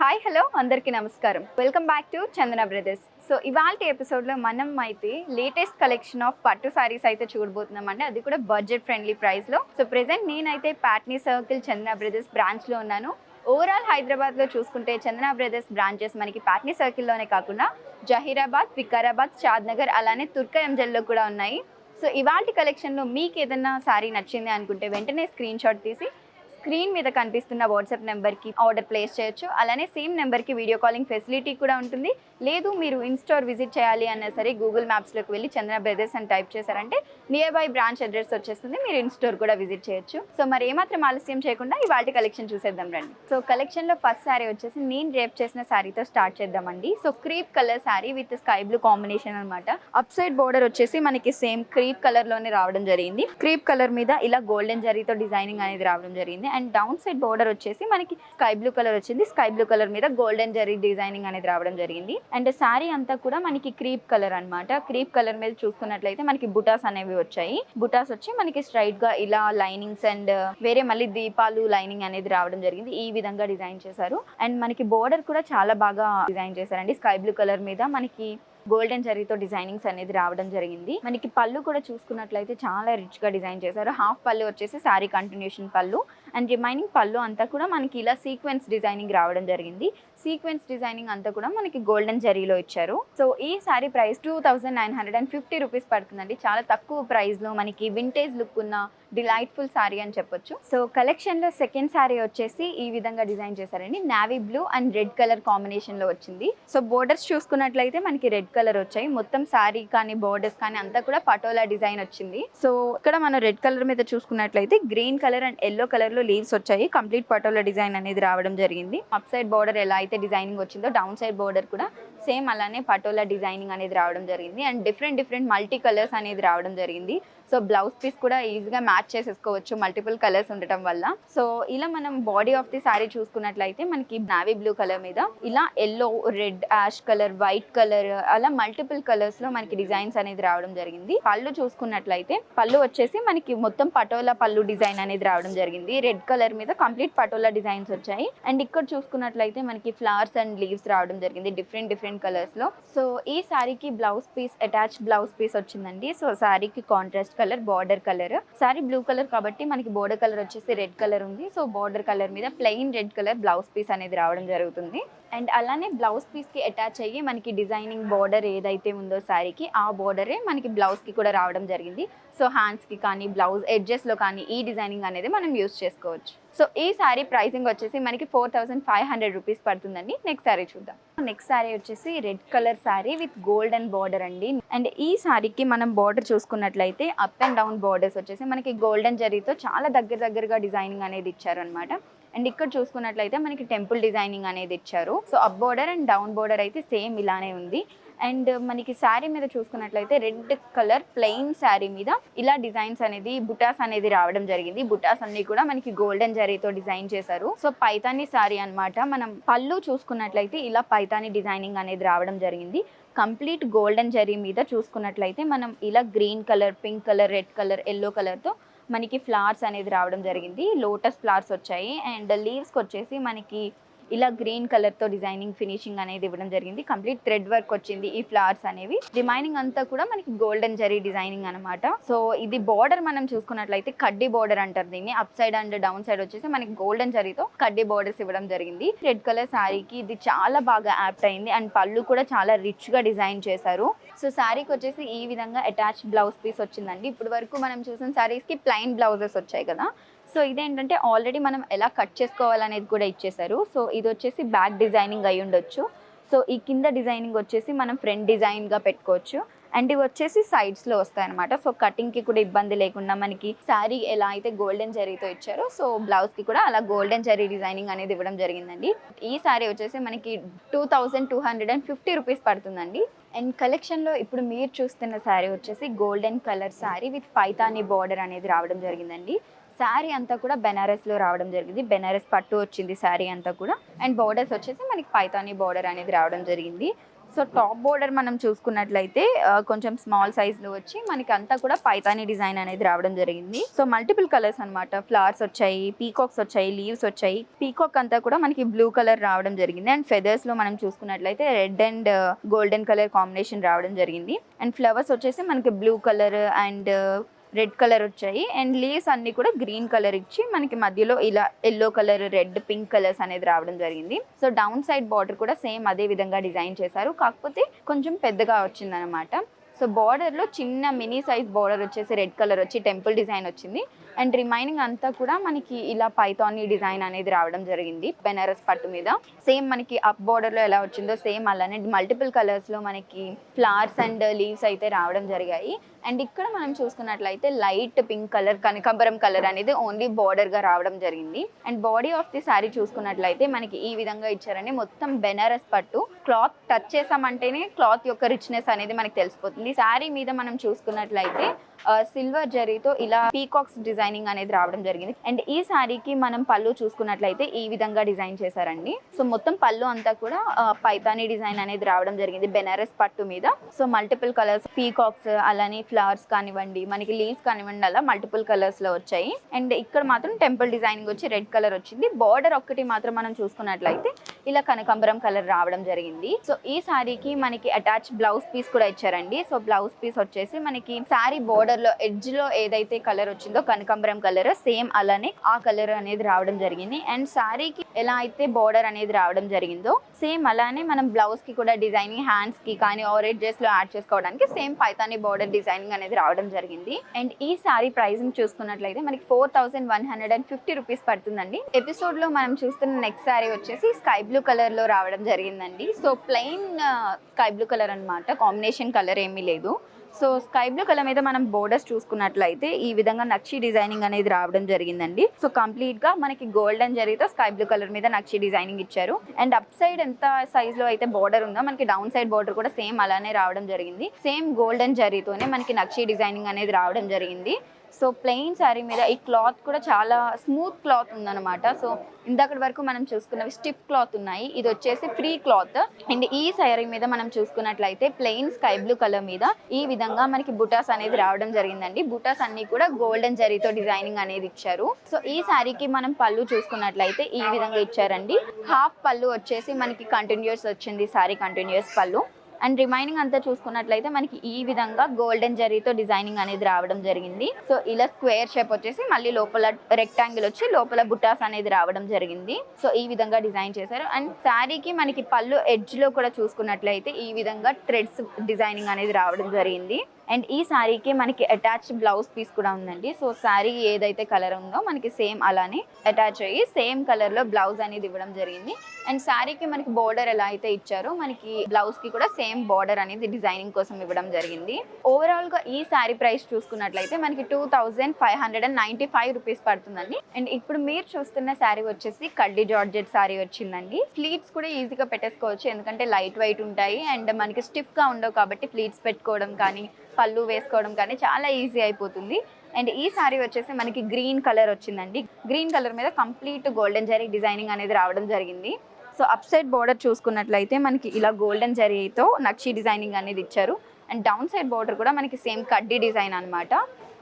Hi hello అందరికీ నమస్కారం. Welcome back to Chandana brothers. So ఇవాల్టి ఎపిసోడ్లో మనం అయితే లేటెస్ట్ కలెక్షన్ ఆఫ్ పట్టు సారీస్ అయితే చూడబోతున్నామండి, అది కూడా బడ్జెట్ ఫ్రెండ్లీ ప్రైస్లో. సో ప్రెసెంట్ నేనైతే ప్యాట్నీ సర్కిల్ చందన బ్రదర్స్ బ్రాంచ్లో ఉన్నాను. ఓవరాల్ హైదరాబాద్లో చూసుకుంటే చందన బ్రదర్స్ బ్రాంచెస్ మనకి ప్యాట్నీ సర్కిల్లోనే కాకుండా జహీరాబాద్, వికారాబాద్, షాద్నగర్ అలానే తుర్కయంజల్లో కూడా ఉన్నాయి. సో ఇవాల్టి కలెక్షన్లో మీకు ఏదన్నా సారీ నచ్చింది అనుకుంటే వెంటనే స్క్రీన్ షాట్ తీసి స్క్రీన్ మీద కనిపిస్తున్న వాట్సాప్ నెంబర్కి ఆర్డర్ ప్లేస్ చేయొచ్చు. అలానే సేమ్ నెంబర్కి వీడియో కాలింగ్ ఫెసిలిటీ కూడా ఉంటుంది. లేదు మీరు ఇన్ స్టోర్ విజిట్ చేయాలి అన్నా సరే గూగుల్ మ్యాప్స్లోకి వెళ్ళి చందన బ్రదర్స్ అని టైప్ చేశారంటే నియర్ బై బ్రాంచ్ అడ్రస్ వచ్చేస్తుంది. మీరు ఇన్ స్టోర్ కూడా విజిట్ చేయొచ్చు. సో మరి ఏమాత్రం ఆలస్యం చేయకుండా ఇవాళ కలెక్షన్ చూసేద్దాం రండి. సో కలెక్షన్లో ఫస్ట్ శారీ వచ్చేసి నేను రేప్ చేసిన శారీతో స్టార్ట్ చేద్దామండి. So creep colour sari with sky blue combination అనమాట. అప్ సైడ్ బోర్డర్ వచ్చేసి మనకి సేమ్ క్రీప్ కలర్లోనే రావడం జరిగింది. క్రీప్ కలర్ మీద ఇలా గోల్డెన్ జరీతో డిజైనింగ్ అనేది రావడం జరిగింది. అండ్ డౌన్ సైడ్ బోర్డర్ వచ్చేసి మనకి స్కై బ్లూ కలర్ వచ్చింది. స్కై బ్లూ కలర్ మీద గోల్డెన్ జరీ డిజైనింగ్ అనేది రావడం జరిగింది. అండ్ శారీ అంతా కూడా మనకి క్రీప్ కలర్ అనమాట. క్రీప్ కలర్ మీద చూసుకున్నట్లయితే మనకి బుటాస్ అనేవి వచ్చాయి. బుటాస్ వచ్చి మనకి స్ట్రైట్ గా ఇలా లైనింగ్స్ అండ్ వేరే మళ్ళీ దీపాలు లైనింగ్ అనేది రావడం జరిగింది. ఈ విధంగా డిజైన్ చేశారు. అండ్ మనకి బోర్డర్ కూడా చాలా బాగా డిజైన్ చేశారండి. స్కై బ్లూ కలర్ మీద మనకి గోల్డెన్ జరీతో డిజైనింగ్స్ అనేది రావడం జరిగింది. మనకి పళ్ళు కూడా చూసుకున్నట్లయితే చాలా రిచ్ గా డిజైన్ చేశారు. హాఫ్ పళ్ళు వచ్చేసి శారీ కంటిన్యూషన్ పళ్ళు అండ్ రిమైనింగ్ పళ్ళు అంతా కూడా మనకి ఇలా సీక్వెన్స్ డిజైనింగ్ రావడం జరిగింది. సీక్వెన్స్ డిజైనింగ్ అంతా కూడా మనకి గోల్డెన్ జరీలో ఇచ్చారు. సో ఈ శారీ ప్రైస్ 2950 రూపీస్ పడుతుందండి. చాలా తక్కువ ప్రైస్ లో మనకి వింటేజ్ లుక్ ఉన్న డిలైట్ఫుల్ శారీ అని చెప్పొచ్చు. సో కలెక్షన్ లో సెకండ్ శారీ వచ్చేసి ఈ విధంగా డిజైన్ చేశారండి. Navy blue and red colour combination లో వచ్చింది. సో బోర్డర్స్ చూసుకున్నట్లయితే మనకి రెడ్ కలర్ వచ్చాయి. మొత్తం శారీ కానీ బోర్డర్స్ కానీ అంతా కూడా పటోలా డిజైన్ వచ్చింది. సో ఇక్కడ మనం రెడ్ కలర్ మీద చూసుకున్నట్లయితే green colour and yellow colour లో లీవ్స్ వచ్చాయి. కంప్లీట్ పటోలా డిజైన్ అనేది రావడం జరిగింది. అప్ సైడ్ బోర్డర్ ఎలా అయితే డిజైనింగ్ వచ్చిందో డౌన్ సైడ్ బోర్డర్ కూడా సేమ్ అలానే పటోలా డిజైనింగ్ అనేది రావడం జరిగింది. అండ్ డిఫరెంట్ మల్టీ కలర్స్ అనేది రావడం జరిగింది. సో బ్లౌజ్ పీస్ కూడా ఈజీగా మ్యాచ్ చేసేసుకోవచ్చు మల్టిపుల్ కలర్స్ ఉండటం వల్ల. సో ఇలా మనం బాడీ ఆఫ్ ది సారీ చూసుకున్నట్లయితే మనకి నావీ బ్లూ కలర్ మీద ఇలా yellow, red, ash colour, white colour అలా మల్టిపుల్ కలర్స్ లో మనకి డిజైన్స్ అనేది రావడం జరిగింది. పళ్ళు చూసుకున్నట్లయితే పళ్ళు వచ్చేసి మనకి మొత్తం పటోలా పళ్ళు డిజైన్ అనేది రావడం జరిగింది. రెడ్ కలర్ మీద కంప్లీట్ పటోలా డిజైన్స్ వచ్చాయి. అండ్ ఇక్కడ చూసుకున్నట్లయితే మనకి ఫ్లవర్స్ అండ్ లీవ్స్ రావడం జరిగింది డిఫరెంట్ కలర్స్ లో. సో ఈ సారీకి blouse piece attach blouse piece వచ్చిందండి. సో సారీకి contrast colour border colour. Sari blue colour కాబట్టి మనకి బోర్డర్ కలర్ వచ్చేసి రెడ్ కలర్ ఉంది. సో బార్డర్ కలర్ మీద plain red colour blouse piece అనేది రావడం జరుగుతుంది. అండ్ అలానే బ్లౌజ్ పీస్ కి అటాచ్ అయ్యి మనకి డిజైనింగ్ బార్డర్ ఏదైతే ఉందో సారీకి ఆ బార్డరే మనకి బ్లౌజ్ కి కూడా రావడం జరిగింది. సో హ్యాండ్స్ కి కానీ బ్లౌజ్ ఎడ్జెస్ లో కానీ ఈ డిజైనింగ్ అనేది మనం యూస్ చేసుకోవచ్చు. సో ఈ సారీ ప్రైసింగ్ వచ్చేసి మనకి 4500 రూపీస్ పడుతుందండి. నెక్స్ట్ సారీ చూద్దాం. నెక్స్ట్ సారీ వచ్చేసి red colour sorry with golden border అండి. అండ్ ఈ సారీకి మనం బార్డర్ చూసుకున్నట్లయితే అప్ అండ్ డౌన్ బార్డర్స్ వచ్చేసి మనకి గోల్డెన్ జరీతో చాలా దగ్గరగా డిజైనింగ్ అనేది ఇచ్చారు అనమాట. అండ్ ఇక్కడ చూసుకున్నట్లయితే మనకి టెంపుల్ డిజైనింగ్ అనేది ఇచ్చారు. So up border and down border అయితే సేమ్ ఇలానే ఉంది. అండ్ మనకి శారీ మీద చూసుకున్నట్లయితే రెడ్ కలర్ ప్లెయిన్ శారీ మీద ఇలా డిజైన్స్ అనేది బుటాస్ అనేది రావడం జరిగింది. బుటాస్ అన్ని కూడా మనకి గోల్డెన్ జరీతో డిజైన్ చేశారు. సో పైతాని శారీ అన్నమాట. మనం పళ్ళు చూసుకున్నట్లయితే ఇలా పైతాని డిజైనింగ్ అనేది రావడం జరిగింది. కంప్లీట్ గోల్డెన్ జరీ మీద చూసుకున్నట్లయితే మనం ఇలా green colour, pink colour, red colour, yellow కలర్తో మనకి ఫ్లవర్స్ అనేది రావడం జరిగింది. లోటస్ ఫ్లవర్స్ వచ్చాయి. అండ్ లీవ్స్కి వచ్చేసి మనకి ఇలా గ్రీన్ కలర్తో డిజైనింగ్ ఫినిషింగ్ అనేది ఇవ్వడం జరిగింది. కంప్లీట్ థ్రెడ్ వర్క్ వచ్చింది ఈ ఫ్లవర్స్ అనేవి. రిమైనింగ్ అంతా కూడా మనకి గోల్డెన్ జరీ డిజైనింగ్ అనమాట. సో ఇది బార్డర్ మనం చూసుకున్నట్లయితే కడ్డీ బార్డర్ అంటారు దీన్ని. Up side and down side వచ్చేసి మనకి గోల్డెన్ జరీతో కడ్డీ బార్డర్స్ ఇవ్వడం జరిగింది. రెడ్ కలర్ శారీకి ఇది చాలా బాగా యాప్ట్ అయింది. అండ్ పళ్ళు కూడా చాలా రిచ్ గా డిజైన్ చేశారు. సో శారీకి వచ్చేసి ఈ విధంగా అటాచ్ బ్లౌజ్ పీస్ వచ్చిందండి. ఇప్పుడు వరకు మనం చూసిన శారీస్ కి ప్లెయిన్ బ్లౌజెస్ వచ్చాయి కదా. సో ఇదేంటంటే ఆల్రెడీ మనం ఎలా కట్ చేసుకోవాలనేది కూడా ఇచ్చేసారు. సో ఇది వచ్చేసి బ్యాక్ డిజైనింగ్ అయి ఉండొచ్చు. సో ఈ కింద డిజైనింగ్ వచ్చేసి మనం ఫ్రంట్ డిజైన్గా పెట్టుకోవచ్చు. అండ్ ఇవి వచ్చేసి సైడ్స్లో వస్తాయి అనమాట. సో కటింగ్కి కూడా ఇబ్బంది లేకుండా మనకి శారీ ఎలా అయితే గోల్డెన్ జరీతో ఇచ్చారో సో బ్లౌజ్కి కూడా అలా గోల్డెన్ జరీ డిజైనింగ్ అనేది ఇవ్వడం జరిగిందండి. ఈ శారీ వచ్చేసి మనకి 2250 రూపీస్ పడుతుందండి. అండ్ కలెక్షన్లో ఇప్పుడు మీరు చూస్తున్న శారీ వచ్చేసి golden colour sari with Paithani border అనేది రావడం జరిగిందండి. శారీ అంతా కూడా బెనారస్లో రావడం జరిగింది. బెనారస్ పట్టు వచ్చింది శారీ అంతా కూడా. అండ్ బార్డర్స్ వచ్చేసి మనకి పైతాని బార్డర్ అనేది రావడం జరిగింది. సో టాప్ బోర్డర్ మనం చూసుకున్నట్లయితే కొంచెం స్మాల్ సైజ్లో వచ్చి మనకి అంతా కూడా పైతానీ డిజైన్ అనేది రావడం జరిగింది. సో మల్టిపుల్ కలర్స్ అనమాట, ఫ్లవర్స్ వచ్చాయి, పీకాక్స్ వచ్చాయి, లీవ్స్ వచ్చాయి. పీకాక్ అంతా కూడా మనకి బ్లూ కలర్ రావడం జరిగింది. అండ్ ఫెదర్స్ లో మనం చూసుకున్నట్లయితే red and golden colour combination రావడం జరిగింది. అండ్ ఫ్లవర్స్ వచ్చేసి మనకి blue colour and red colour వచ్చాయి. అండ్ లీవ్స్ అన్ని కూడా గ్రీన్ కలర్ ఇచ్చి మనకి మధ్యలో ఇలా yellow colour, red, pink colours అనేది రావడం జరిగింది. సో డౌన్ సైడ్ బార్డర్ కూడా సేమ్ అదే విధంగా డిజైన్ చేశారు, కాకపోతే కొంచెం పెద్దగా వచ్చిందనమాట. సో బార్డర్లో చిన్న మినీ సైజ్ బార్డర్ వచ్చేసి రెడ్ కలర్ వచ్చి టెంపుల్ డిజైన్ వచ్చింది. అండ్ రిమైనింగ్ అంతా కూడా మనకి ఇలా పైథానీ డిజైన్ అనేది రావడం జరిగింది బెనారస్ పట్టు మీద. సేమ్ మనకి అప్ బార్డర్లో ఎలా వచ్చిందో సేమ్ అలానే మల్టిపుల్ కలర్స్లో మనకి ఫ్లవర్స్ అండ్ లీవ్స్ అయితే రావడం జరిగాయి. అండ్ ఇక్కడ మనం చూసుకున్నట్లయితే లైట్ పింక్ కలర్, కనకాంబరం కలర్ అనేది ఓన్లీ బార్డర్గా రావడం జరిగింది. And body of the sari చూసుకున్నట్లయితే మనకి ఈ విధంగా ఇచ్చారండి. మొత్తం బెనారస్ పట్టు, క్లాత్ టచ్ చేసామంటేనే క్లాత్ యొక్క రిచ్నెస్ అనేది మనకి తెలిసిపోతుంది. శారీ మీద మనం చూసుకున్నట్లయితే సిల్వర్ జరీతో ఇలా పీకాక్స్ డిజైనింగ్ అనేది రావడం జరిగింది. అండ్ ఈ శారీకి మనం పళ్ళు చూసుకున్నట్లయితే ఈ విధంగా డిజైన్ చేశారండి. సో మొత్తం పళ్ళు అంతా కూడా పైతానీ డిజైన్ అనేది రావడం జరిగింది బెనారస్ పట్టు మీద. సో మల్టిపుల్ కలర్స్, పీకాక్స్ అలానే ఫ్లవర్స్ కానివ్వండి, మనకి లీవ్స్ కానివ్వండి, అలా మల్టిపుల్ కలర్స్ లో వచ్చాయి. అండ్ ఇక్కడ మాత్రం టెంపుల్ డిజైనింగ్ వచ్చి రెడ్ కలర్ వచ్చింది. బార్డర్ ఒక్కటి మాత్రం మనం చూసుకున్నట్లయితే ఇలా కనకాంబరం కలర్ రావడం జరిగింది. సో ఈ శారీకి మనకి అటాచ్ బ్లౌజ్ పీస్ కూడా ఇచ్చారండి. సో బ్లౌజ్ పీస్ వచ్చేసి మనకి శారీ బార్డర్ లో ఎడ్జ్ లో ఏదైతే కలర్ వచ్చిందో కనకాంబరం కలర్, సేమ్ అలానే ఆ కలర్ అనేది రావడం జరిగింది. అండ్ శారీకి ఎలా అయితే బార్డర్ అనేది రావడం జరిగిందో సేమ్ అలానే మనం బ్లౌజ్ కి కూడా డిజైనింగ్, హ్యాండ్స్ కి కానీ ఆర్ ఎడ్జెస్ లో యాడ్ చేసుకోవడానికి సేమ్ పైతానీ బార్డర్ డిజైనింగ్ అనేది రావడం జరిగింది. అండ్ ఈ శారీ ప్రైసింగ్ చూసుకున్నట్లయితే మనకి 4150 రూపీస్ పడుతుందండి. ఎపిసోడ్ లో మనం చూస్తున్న నెక్స్ట్ శారీ వచ్చేసి స్కై బ్లూ కలర్ లో రావడం జరిగిందండి. So plain sky blue colour అనమాట, కాంబినేషన్ కలర్ ఏమీ లేదు. సో స్కై బ్లూ కలర్ మీద మనం బోర్డర్స్ చూసుకున్నట్లయితే ఈ విధంగా నక్షి డిజైనింగ్ అనేది రావడం జరిగిందండి. సో కంప్లీట్ గా మనకి గోల్డెన్ జరీతో స్కై బ్లూ కలర్ మీద నక్షి డిజైనింగ్ ఇచ్చారు. అండ్ అప్ సైడ్ ఎంత సైజ్ లో అయితే బోర్డర్ ఉందో మనకి డౌన్ సైడ్ బోర్డర్ కూడా సేమ్ అలానే రావడం జరిగింది. సేమ్ గోల్డెన్ జరీతోనే మనకి నక్షి డిజైనింగ్ అనేది రావడం జరిగింది. సో ప్లెయిన్ శారీ మీద ఈ క్లాత్ కూడా చాలా స్మూత్ క్లాత్ ఉందన్నమాట. సో ఇందాకటి వరకు మనం చూసుకున్నవి స్టిఫ్ క్లాత్ ఉన్నాయి, ఇది వచ్చేసి ఫ్రీ క్లాత్. అండ్ ఈ శారీ మీద మనం చూసుకున్నట్లయితే ప్లెయిన్ స్కై బ్లూ కలర్ మీద ఈ విధంగా మనకి బుటాస్ అనేది రావడం జరిగిందండి. బుటాస్ అన్ని కూడా గోల్డెన్ జరీతో డిజైనింగ్ అనేది ఇచ్చారు. సో ఈ శారీకి మనం పళ్ళు చూసుకున్నట్లయితే ఈ విధంగా ఇచ్చారండి. హాఫ్ పళ్ళు వచ్చేసి మనకి కంటిన్యూస్ వచ్చింది, శారీ కంటిన్యూస్ పళ్ళు. అండ్ రిమైనింగ్ అంతా చూసుకున్నట్లయితే మనకి ఈ విధంగా గోల్డెన్ జరీతో డిజైనింగ్ అనేది రావడం జరిగింది. సో ఇలా స్క్వేర్ షేప్ వచ్చేసి మళ్ళీ లోపల రెక్టాంగిల్ వచ్చి లోపల బుటాస్ అనేది రావడం జరిగింది. సో ఈ విధంగా డిజైన్ చేశారు. అండ్ శారీకి మనకి పళ్ళు ఎడ్జ్ లో కూడా చూసుకున్నట్లయితే ఈ విధంగా థ్రెడ్స్ డిజైనింగ్ అనేది రావడం జరిగింది. అండ్ ఈ శారీకి మనకి అటాచ్ బ్లౌజ్ పీస్ కూడా ఉందండి. సో శారీ ఏదైతే కలర్ ఉందో మనకి సేమ్ అలానే అటాచ్ అయ్యి సేమ్ కలర్ లో బ్లౌజ్ అనేది ఇవ్వడం జరిగింది. అండ్ శారీకి మనకి బోర్డర్ ఎలా అయితే ఇచ్చారో మనకి బ్లౌజ్ కి కూడా సేమ్ బార్డర్ అనేది డిజైనింగ్ కోసం ఇవ్వడం జరిగింది. ఓవరాల్ గా ఈ శారీ ప్రైస్ చూసుకున్నట్లయితే మనకి 2595 రూపీస్ పడుతుందండి. అండ్ ఇప్పుడు మీరు చూస్తున్న శారీ వచ్చేసి కడ్డీ జార్జెట్ శారీ వచ్చిందండి. ఫ్లీట్స్ కూడా ఈజీగా పెట్టేసుకోవచ్చు, ఎందుకంటే లైట్ వెయిట్ ఉంటాయి అండ్ మనకి స్టిఫ్ గా ఉండవు కాబట్టి ఫ్లీట్స్ పెట్టుకోవడం కానీ పళ్ళు వేసుకోవడం కానీ చాలా ఈజీ అయిపోతుంది. అండ్ ఈ శారీ వచ్చేసి మనకి గ్రీన్ కలర్ వచ్చిందండి. గ్రీన్ కలర్ మీద కంప్లీట్ గోల్డెన్ జరీ డిజైనింగ్ అనేది రావడం జరిగింది. సో అప్ సైడ్ బార్డర్ చూసుకున్నట్లయితే మనకి ఇలా గోల్డెన్ జరీతో నక్షి డిజైనింగ్ అనేది ఇచ్చారు. అండ్ డౌన్ సైడ్ బార్డర్ కూడా మనకి సేమ్ కడ్డీ డిజైన్ అనమాట.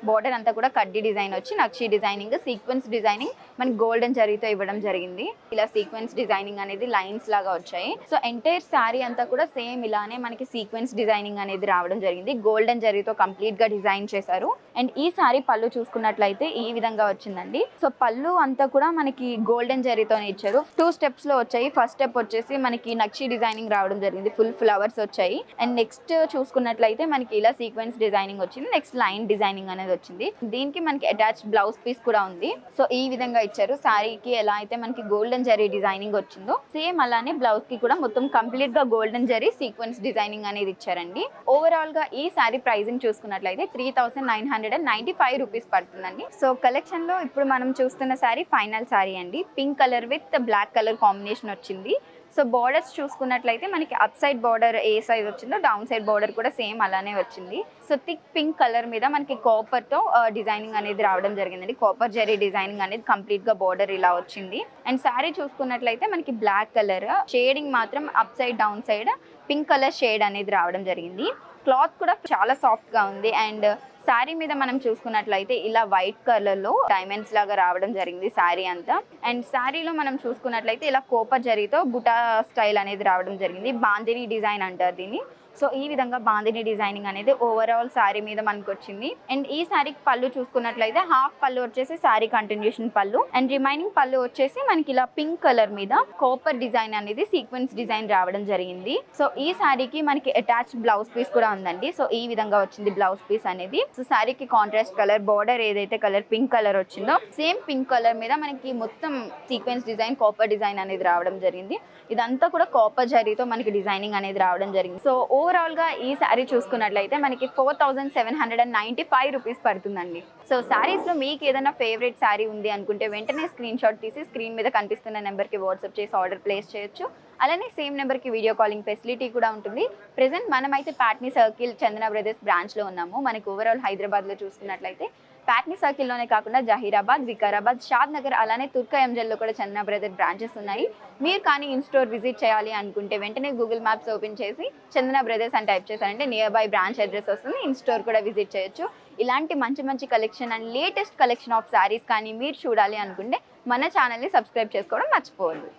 బార్డర్ అంతా కూడా కడ్డీ డిజైన్ వచ్చి నక్షి డిజైనింగ్, సీక్వెన్స్ డిజైనింగ్ మనకి గోల్డెన్ జరీతో ఇవ్వడం జరిగింది. ఇలా సీక్వెన్స్ డిజైనింగ్ అనేది లైన్స్ లాగా వచ్చాయి. సో ఎంటైర్ శారీ అంతా కూడా సేమ్ ఇలానే మనకి సీక్వెన్స్ డిజైనింగ్ అనేది రావడం జరిగింది. గోల్డెన్ జరీతో కంప్లీట్ గా డిజైన్ చేశారు. అండ్ ఈ శారీ పళ్ళు చూసుకున్నట్లయితే ఈ విధంగా వచ్చిందండి. సో పళ్ళు అంతా కూడా మనకి గోల్డెన్ జరీతోనే ఇచ్చారు. 2 స్టెప్స్ లో వచ్చాయి. ఫస్ట్ స్టెప్ వచ్చేసి మనకి నక్షి డిజైనింగ్ రావడం జరిగింది, ఫుల్ ఫ్లవర్స్ వచ్చాయి. అండ్ నెక్స్ట్ చూసుకున్నట్లయితే మనకి ఇలా సీక్వెన్స్ డిజైనింగ్ వచ్చింది. నెక్స్ట్ లైన్ డిజైనింగ్ అనేది వచ్చింది. దీనికి మనకి అటాచ్ బ్లౌజ్ పీస్ కూడా ఉంది. సో ఈ విధంగా ఇచ్చారు. శారీకి ఎలా అయితే మనకి గోల్డెన్ జరీ డిజైనింగ్ వచ్చిందో సేమ్ అలానే బ్లౌజ్ కి కూడా మొత్తం కంప్లీట్ గా గోల్డెన్ జరీ సీక్వెన్స్ డిజైనింగ్ అనేది ఇచ్చారండి. ఓవరాల్ గా ఈ శారీ ప్రైసింగ్ చూసుకున్నట్లయితే 3995 రూపీస్ పడుతుందండి. సో కలెక్షన్ లో ఇప్పుడు మనం చూస్తున్న శారీ ఫైనల్ శారీ అండి. Pink colour with black colour combination వచ్చింది. సో బార్డర్స్ చూసుకున్నట్లయితే మనకి అప్ సైడ్ బార్డర్ ఏ సైజ్ వచ్చిందో డౌన్ సైడ్ బార్డర్ కూడా సేమ్ అలానే వచ్చింది. సో థిక్ పింక్ కలర్ మీద మనకి కాపర్తో డిజైనింగ్ అనేది రావడం జరిగిందండి. కాపర్ జెరీ డిజైనింగ్ అనేది కంప్లీట్గా బార్డర్ ఇలా వచ్చింది. అండ్ శారీ చూసుకున్నట్లయితే మనకి బ్లాక్ కలర్ షేడింగ్ మాత్రం up side down side pink colour shade అనేది రావడం జరిగింది. క్లాత్ కూడా చాలా సాఫ్ట్గా ఉంది. అండ్ శారీ మీద మనం చూసుకున్నట్లయితే ఇలా వైట్ కలర్లో డైమండ్స్ లాగా రావడం జరిగింది శారీ అంతా. అండ్ శారీలో మనం చూసుకున్నట్లయితే ఇలా కోపర్ జరీతో బుటా స్టైల్ అనేది రావడం జరిగింది. బాందిని డిజైన్ అంటారు దీన్ని. సో ఈ విధంగా బాందిని డిజైనింగ్ అనేది ఓవరాల్ శారీ మీద మనకు వచ్చింది. అండ్ ఈ శారీకి పళ్ళు చూసుకున్నట్లయితే హాఫ్ పళ్ళు వచ్చేసి శారీ కంటిన్యూషన్ పళ్ళు అండ్ రిమైనింగ్ పళ్ళు వచ్చేసి మనకి ఇలా పింక్ కలర్ మీద కాపర్ డిజైన్ అనేది సీక్వెన్స్ డిజైన్ రావడం జరిగింది. సో ఈ శారీకి మనకి అటాచ్ బ్లౌజ్ పీస్ కూడా ఉందండి. సో ఈ విధంగా వచ్చింది బ్లౌజ్ పీస్ అనేది. సో శారీకి కాంట్రాస్ట్ కలర్ బార్డర్ ఏదైతే కలర్ పింక్ కలర్ వచ్చిందో సేమ్ పింక్ కలర్ మీద మనకి మొత్తం సీక్వెన్స్ డిజైన్ కాపర్ డిజైన్ అనేది రావడం జరిగింది. ఇదంతా కూడా కాపర్ జరీతో మనకి డిజైనింగ్ అనేది రావడం జరిగింది. సో ఓవరాల్ గా ఈ శారీ చూసుకున్నట్లయితే మనకి 4795 రూపీస్ పడుతుందండి. సో శారీస్ లో మీకు ఏదైనా ఫేవరెట్ శారీ ఉంది అనుకుంటే వెంటనే స్క్రీన్ షాట్ తీసి స్క్రీన్ మీద కనిపిస్తున్న నెంబర్కి వాట్సాప్ చేసి ఆర్డర్ ప్లేస్ చేయొచ్చు. అలానే సేమ్ నెంబర్కి వీడియో కాలింగ్ ఫెసిలిటీ కూడా ఉంటుంది. ప్రెసెంట్ మనమైతే ప్యాట్నీ సర్కిల్ చందన బ్రదర్స్ బ్రాంచ్లో ఉన్నాము. మనకి ఓవరాల్ హైదరాబాద్లో చూసుకున్నట్లయితే ప్యాట్నీ సర్కిల్లోనే కాకుండా జహీరాబాద్, వికారాబాద్, షాద్ నగర్ అలానే తుర్కా ఎంజల్లో కూడా చందన బ్రదర్ బ్రాంచెస్ ఉన్నాయి. మీరు కానీ ఇన్ స్టోర్ విజిట్ చేయాలి అనుకుంటే వెంటనే గూగుల్ మ్యాప్స్ ఓపెన్ చేసి చందన బ్రదర్స్ అని టైప్ చేశారంటే నియర్ బై బ్రాంచ్ అడ్రస్ వస్తుంది. ఇన్ స్టోర్ కూడా విజిట్ చేయొచ్చు. ఇలాంటి మంచి మంచి collection and latest collection of saris కానీ మీరు చూడాలి అనుకుంటే మన ఛానల్ని సబ్స్క్రైబ్ చేసుకోవడం మర్చిపోవద్దు.